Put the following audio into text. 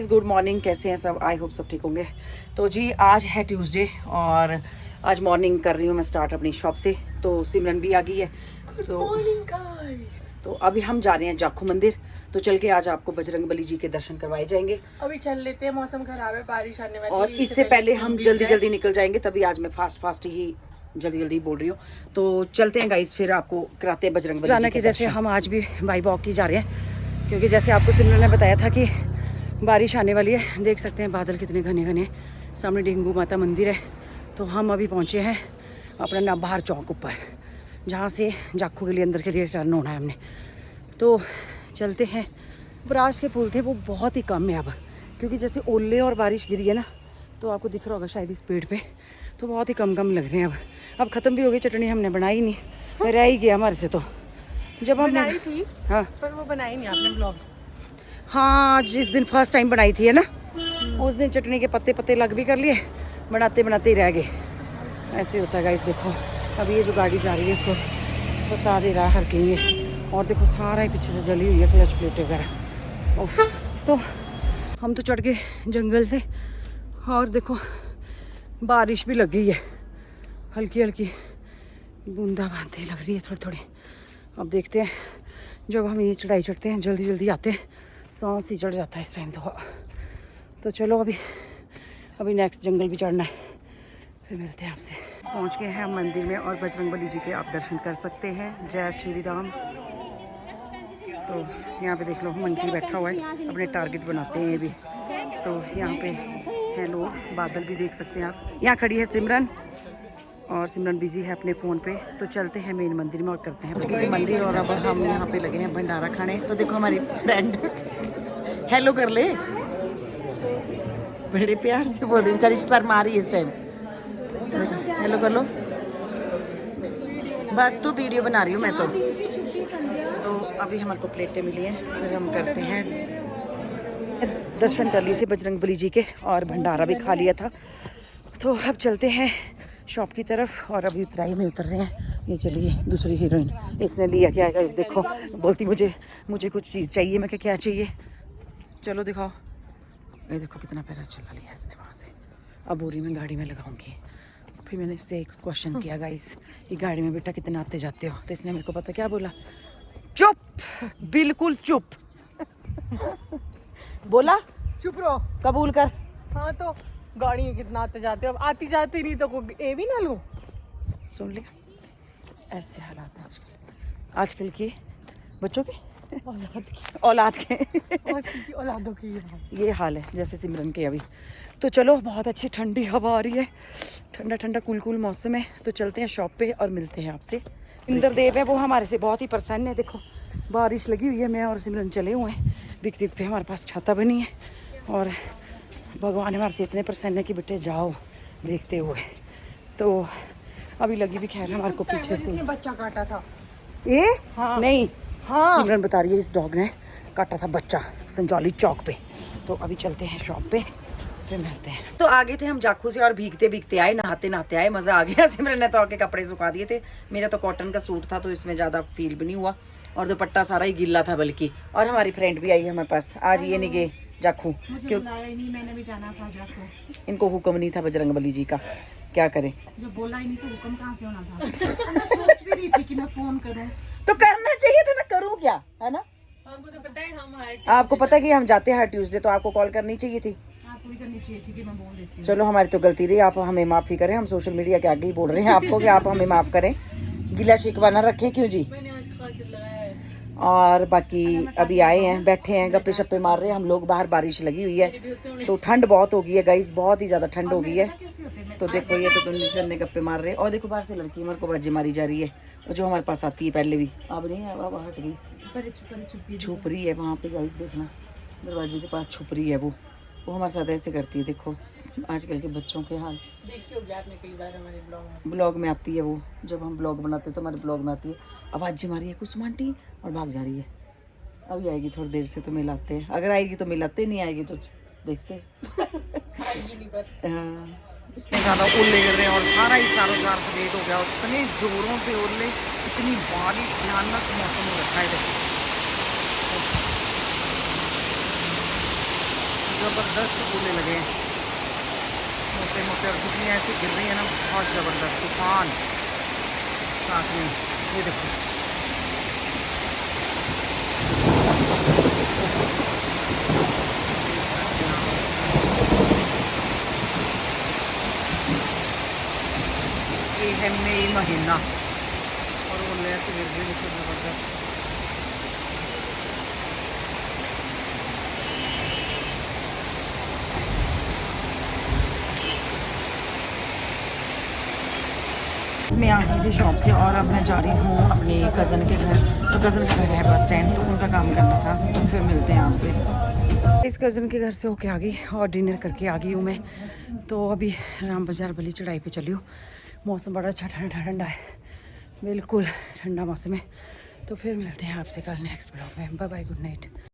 Good morning, कैसे हैं सब? आई होप सब ठीक होंगे। तो जी आज है ट्यूसडे और आज मॉर्निंग कर रही हूँ मैं स्टार्ट अपनी शॉप से। तो सिमरन भी आ गई है। तो अभी हम जा रहे हैं जाखू मंदिर। तो चल के आज आपको बजरंगबली जी के दर्शन करवाए जाएंगे। अभी चल लेते हैं, मौसम खराब है, बारिश आने वाली है। और इससे पहले हम जल्दी निकल जाएंगे, तभी आज मैं फास्ट ही जल्दी बोल रही हूँ। तो चलते हैं गाइस, फिर आपको कराते हैं बजरंगबली जाना कि जैसे हम आज भी बाई वॉक की जा रहे हैं, क्योंकि जैसे आपको सिमरन ने बताया था कि बारिश आने वाली है। देख सकते हैं बादल कितने घने घने। सामने डेंगू माता मंदिर है। तो हम अभी पहुँचे हैं अपना नाबाहर चौक ऊपर, जहाँ से जाखू के लिए अंदर के लिए टर्न होना है हमने। तो चलते हैं। परास के फूल थे वो बहुत ही कम है अब, क्योंकि जैसे ओले और बारिश गिरी है ना, तो आपको दिख रहा होगा शायद इस पेड़ पे, तो बहुत ही कम लग रहे हैं अब ख़त्म भी हो गई। चटनी हमने बनाई नहीं, रह ही गया हमारे से। तो जब हमने बनाई थी, हाँ, पर वो बनाई नहीं आपने ब्लॉग। हाँ, जिस दिन फर्स्ट टाइम बनाई थी है ना, उस दिन चटनी के पत्ते लग भी कर लिए, बनाते ही रह गए। ऐसे होता है गाइस। देखो अभी ये जो गाड़ी जा रही है इसको फंसा दे रहा है हर कहीं। और देखो सारा ही पीछे से जली हुई है, क्लच प्लेट वगैरह। ओह, तो हम तो चढ़ गए जंगल से और देखो बारिश भी लग गई है, हल्की बूंदाबांदी लग रही है थोड़ी। अब देखते हैं, जब हम ये चढ़ाई चढ़ते हैं जल्दी आते हैं, सांस ही चढ़ जाता है इस टाइम। तो चलो अभी नेक्स्ट जंगल भी चढ़ना है, फिर मिलते हैं आपसे। पहुंच गए हैं हम मंदिर में और बजरंगबली जी के आप दर्शन कर सकते हैं। जय श्री राम। तो यहाँ पे देख लो मंकी बैठा हुआ है, अपने टारगेट बनाते हैं ये भी। तो यहाँ पे है लोग, बादल भी देख सकते हैं आप। यहाँ खड़ी है सिमरन और सिमरन बिजी है अपने फ़ोन पे। तो चलते हैं मेन मंदिर में और करते हैं मंदिर। और अब हम यहाँ पे लगे हैं भंडारा खाने। तो देखो हमारी फ्रेंड हेलो कर ले, बड़े प्यार से बोल रही, बेचारी शर्मा रही है इस टाइम। हेलो कर लो, बस तो वीडियो बना रही हूँ मैं। तो अभी हमारे को प्लेटें मिली हैं, फिर हम करते हैं। दर्शन कर लिए थे बजरंगबली जी के और भंडारा भी खा लिया था। तो अब चलते हैं शॉप की तरफ और अभी उतराई में उतर रहे हैं। ये चलिए दूसरी हीरोइन, इसने लिया क्या है? इस देखो बोलती मुझे कुछ चीज़ चाहिए। मैं क्या चाहिए, चलो दिखाओ। ये देखो कितना प्यारा चला लिया इसने वहाँ से। अब बोरी में गाड़ी में लगाऊंगी। फिर मैंने इससे एक क्वेश्चन किया गाइस, ये गाड़ी में बेटा कितना आते जाते हो? तो इसने मेरे को पता क्या बोला, चुप, बिल्कुल चुप। बोला चुप रहो, कबूल कर। हाँ, तो गाड़ी में कितना आते जाते हो, अब आती जाती नहीं तो कोई ए भी ना लूं। सुन लिया, ऐसे हालात हैं आजकल के बच्चों के, औलाद के आजकल की औलादों की ये हाल है, जैसे सिमरन के अभी। तो चलो बहुत अच्छी ठंडी हवा आ रही है, ठंडा कूल मौसम है। तो चलते हैं शॉप पे और मिलते हैं आपसे। इंद्रदेव है वो हमारे से बहुत ही प्रसन्न है। देखो बारिश लगी हुई है, मैं और सिमरन चले हुए हैं दिखते हमारे पास छाता बनी है। और भगवान हमारे से इतने प्रसन्न है कि बेटे जाओ देखते हुए। तो अभी लगी भी खैर हमारे को पीछे से बच्चा काटा था। हाँ। नहीं, हाँ, सिमरन बता रही है इस डॉग ने काटा था बच्चा संजौली चौक पे। तो अभी चलते हैं शॉप पे, फिर मिलते हैं। तो आगे थे हम जाखू से और भीगते आए, नहाते आए, मज़ा आ गया। सिमरन ने तो आके कपड़े सुखा दिए थे। मेरा तो कॉटन का सूट था तो इसमें ज़्यादा फील भी नहीं हुआ, और दुपट्टा सारा ही गिल्ला था बल्कि। और हमारी फ्रेंड भी आई है हमारे पास, आज ये नहीं गए जाखू, क्यों? मैंने भी जाना था जाखू। इनको हुक्म नहीं था बजरंगबली जी का, क्या करें? जब बोला ही नहीं तो हुक्म कहाँ से होना था। मैं सोच भी रही थी कि मैं फोन करूं, तो करना चाहिए था ना, करूँ क्या, है ना? हमको तो पता है आपको पता है कि हम जाते हैं हर ट्यूसडे, तो आपको कॉल करनी चाहिए थी। आपको भी करनी चाहिए थी कि मैं बोल देती हूं। चलो हमारी तो गलती रही, आप हमें माफ़ी करें। हम सोशल मीडिया के आगे ही बोल रहे हैं आपको कि आप हमें माफ़ करें, गिला शिकवा ना रखें। क्यों जी? मैंने आज खाजर लगाया है। और बाकी अभी आए हैं, बैठे हैं, गप्पे शप्पे मार रहे हैं हम लोग। बाहर बारिश लगी हुई है तो ठंड बहुत हो गई है गाइस, बहुत ही ज़्यादा ठंड हो गई है। तो देखो ये तो दोनों जन ने गप्पे मार रहे हैं। और देखो बाहर से लड़की हमारे को बाजी मारी जा रही है, और जो हमारे पास आती है पहले भी, अब नहीं है, अब हट गई, छुप रही है वहाँ पे गाइस। देखना दरवाजे के पास छुप रही है वो हमारे साथ ऐसे करती है। देखो आजकल के बच्चों के हाल देखी होगी आपने कई बार हमारे ब्लॉग में आती है वो, जब हम ब्लॉग बनाते हैं तो हमारे ब्लॉग में आती है। आवाज़ मारी है कुसुम आंटी और भाग जा रही है। अभी आएगी थोड़ी देर से तो मिलाते हैं, अगर आएगी तो मिलाते, नहीं आएगी तो देखते। इतने ज़्यादा ओले गिर रहे हैं और सारा ही चारों सफेद हो गया, इतने जोरों से ओले, इतनी बारिश, भयानक मौसम हो रखा है। ज़बरदस्त ओले लगे हैं, मोटे मोटे, और कितनी ऐसी गिर रही है ना, बहुत ज़बरदस्त तूफान साथ में। ये देखो ये है मई महीना और ओले ऐसे गिर रही है ज़बरदस्त। मैं आ गई थी शॉप से और अब मैं जा रही हूँ अपनी कज़न के घर। तो कज़न का घर है बस स्टैंड, तो उनका काम करना था, तो फिर मिलते हैं आपसे। इस कज़न के घर से होके आ गई और डिनर करके आ गई हूँ मैं। तो अभी राम बाज़ार वाली चढ़ाई पे चली हूँ। मौसम बड़ा अच्छा ठंडा ठंडा है, बिल्कुल ठंडा मौसम है। तो फिर मिलते हैं आपसे कल नेक्स्ट ब्लॉग में। Bye bye, good night.